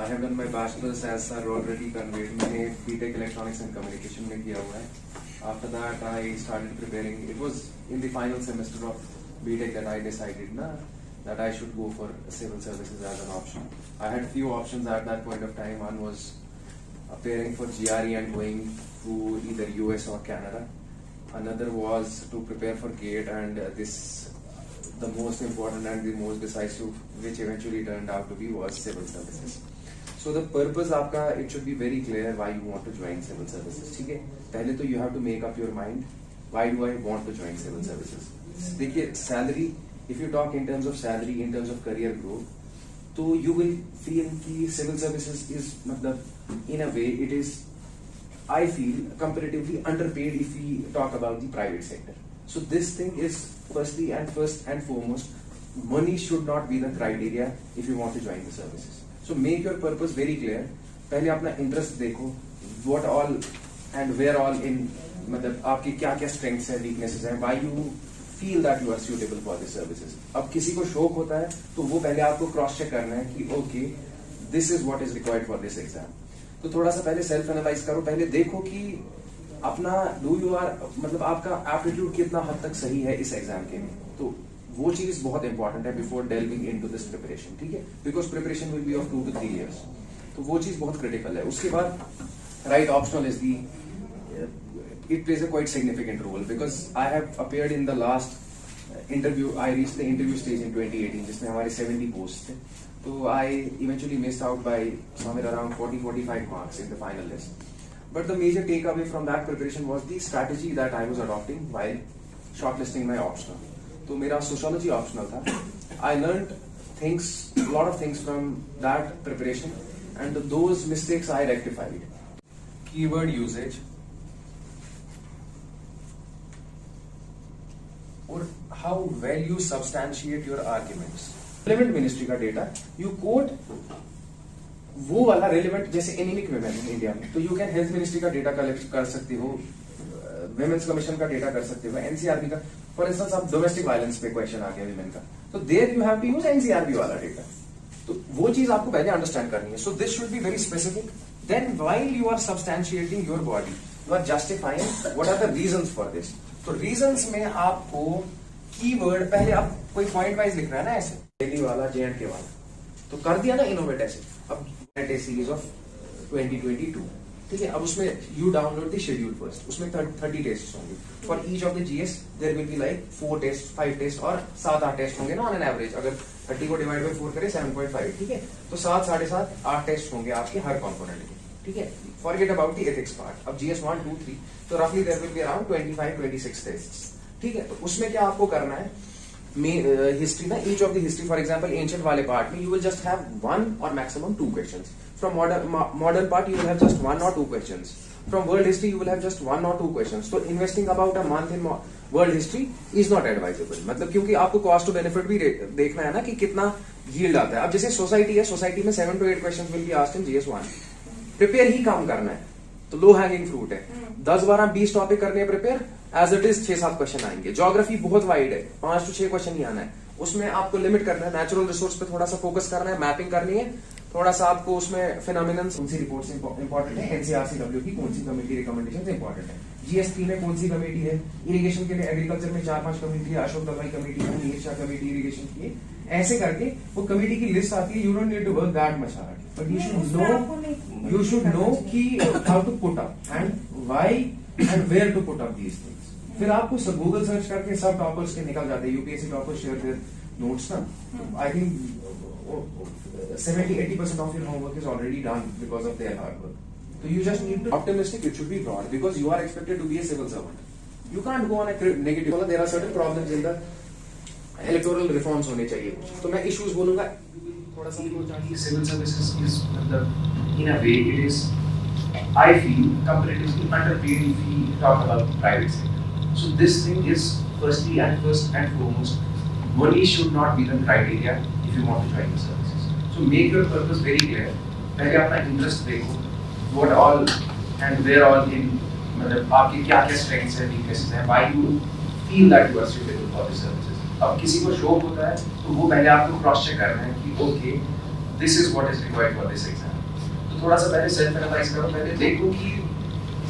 I have done my bachelor's as sir already conveyed. मैंने BTech Electronics and Communication में किया हुआ है. After that I started preparing. It was in the final semester of BTech that I decided that I should go for civil services as an option. I had few options at that point of time. One was appearing for GRE and going to either US or Canada. Another was to prepare for GATE, and the most important and the most decisive, which eventually turned out to be, was civil services. So the purpose आपका, it should be very clear why you want to join civil services. ठीक है, पहले तो you have to make up your mind, why do I want to join civil services. देखिए salary, if you talk in terms of salary, in terms of career growth, तो you will feel कि civil services is मतलब in a way it is, I feel, comparatively underpaid if we talk about the private sector. So this thing is first and foremost, money should not be the criteria if you want to join the services. So make your purpose very clear. पहले अपना interest देखो, what all and where all in, मतलब आपकी क्या क्या strengths हैं, weaknesses हैं, why you feel that you are suitable for the services. अब किसी को शौक होता है तो वो पहले आपको क्रॉस चेक करना है कि okay, this is what is required for this exam. तो थोड़ा सा पहले सेल्फ एनालाइज करो, पहले देखो कि अपना मतलब आपका एप्टीट्यूड कितना हद तक सही है इस एग्जाम के में. तो वो चीज बहुत इंपॉर्टेंट है बिफोर डेल्विंग इनटू दिस प्रिपरेशन. ठीक है, because preparation will be of 2 to 3 years. तो वो चीज बहुत क्रिटिकल है. उसके बाद right optional is the, it plays a quite significant role because I have appeared in the last interview. I reached the interview stage in 2018 जिसमें हमारे 70 posts थे. So I eventually missed out by somewhere around 40-45 marks in the final list. But the major takeaway from that preparation was the strategy that I was adopting while shortlisting my optional. तो मेरा sociology optional था. I learned a lot of things from that preparation, and those mistakes I rectified. Keyword usage or how well you substantiate your arguments. Relevant ministry का data you quote वो वाला relevant, जैसे anaemic women India में, तो you can health ministry का data collect कर सकती हो, women's commission का डेटा कर सकते हो, NCRB का. फॉर इंस्टेंस आप डोमेस्टिक वायलेंस पे क्वेश्चन आ गया women का, तो there you have to use NCRB वाला डेटा. तो वो चीज आपको पहले अंडरस्टैंड करनी है. So this should be very specific. Then while you are substantiating your body, you are justifying what are the reasons for this. तो रीजंस में आपको कीवर्ड पहले आप कोई पॉइंट वाइज लिख रहा है ना, ऐसे दिल्ली वाला, J&K वाला, तो कर दिया ना इनोवेट ऐसे. अब सीरीज ऑफ 2022, ठीक है. अब उसमें you download the schedule first, उसमें 30 टेस्ट होंगे. For each of the GS there will be like 4 test, 5 test और 7-8 टेस्ट होंगे ना ऑन एन एवरेज. अगर 30 को डिवाइड बाय 4 करें 7.5, ठीक है, तो 7, 7.5, 8 टेस्ट होंगे आपके हर कॉम्पोनेंट के. ठीक है, forget about the ethics part. अब GS 1, 2, 3, तो रफली there will be around 25-26 test. ठीक है, तो उसमें क्या आपको करना है, हिस्ट्री ना, each of the history, for example ancient वाले पार्ट में यू विल जस्ट हैव 1 और maximum 2 questions. From modern part you will have just 1 or 2 questions. From world history you will have just 1 or 2 questions. So investing about a month in world history is not advisable. मतलब क्योंकि आपको cost to benefit भी देखना है ना कि कितना yield आता है. अब जैसे सोसाइटी है, सोसाइटी में 7 to 8 questions will be asked in GS1. Prepare ही काम करना है, तो लो हैंगिंग फ्रूट है. 10, 12, 20 टॉपिक करने हैं prepare, as it is 6-7 question आएंगे. ज्योग्राफी बहुत वाइड है, 5 to 6 क्वेश्चन ही आना है. उसमें आपको लिमिट करना है, नेचुरल रिसोर्स पे थोड़ा सा फोकस करना है, मैपिंग करनी है थोड़ा सा आपको. उसमें फिनोमिनन, कौन सी रिपोर्ट्स इंपॉर्टेंट है, NCRCW की कौन सी कमेटी रिकमेंडेशंस इंपॉर्टेंट है, GS3 में कौन सी कमेटी है, इरिगेशन के लिए एग्रीकल्चर में 4-5 कमेटी है, अशोक दवाई कमेटी है, नीर शाह कमेटी इरिगेशन की है. ऐसे करके वो कमेटी की लिस्ट आती है. You don't need to work that much hard, but you should know कि how to put up and why and where to put up these things. फिर आपको गूगल सर्च करके सब टॉपर्स के निकल जाते हैं. UPSC toppers share their notes ना. I think 70-80% of your homework is already done because of their hard work. So you just need to optimistic. It should be broad because you are expected to be a civil servant. You can't go on a negative. There are certain problems in the electoral reforms होने चाहिए. तो मैं issues बोलूँगा. थोड़ा सा हो जाए. Civil services is मतलब in a way it is, I feel, comparatively underpaid if we talk about the private sector. So this thing is first and foremost, money should not be the criteria if you want to join the services. So make your purpose very clear. पहले अपना interest देखो, what all and where all in, मतलब आपके क्या क्या strengths हैं, weaknesses हैं, why you feel that you are suitable for the services. अब किसी को शौक होता है तो वो पहले आपको क्रॉस चेक करना है कि okay, this is what is required for this exam. तो थोड़ा सा पहले सेल्फ एनालाइज करो, पहले देखो कि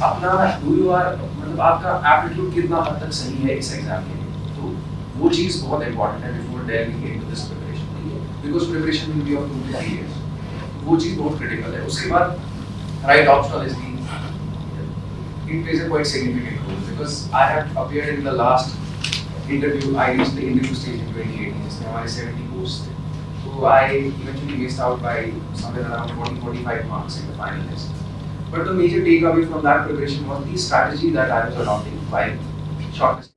अपना डू यू आर मतलब आपका एप्टीट्यूड कितना हद तक सही है इस एग्जाम के लिए। तो वो चीज बहुत इंपॉर्टेंट है before delving into this preparation, because preparation will be of 2 to 3 years। वो चीज बहुत क्रिटिकल है। उसके बाद right optional is the it plays a quite significant role because I have appeared in the last interview. I reached the interview stage in 2018, जिसमें हमारे 70 posts थे। So I eventually missed out by somewhere around 40-45 marks in the final test. But the major takeaway from that preparation was the strategy that I was adopting while shortlisting.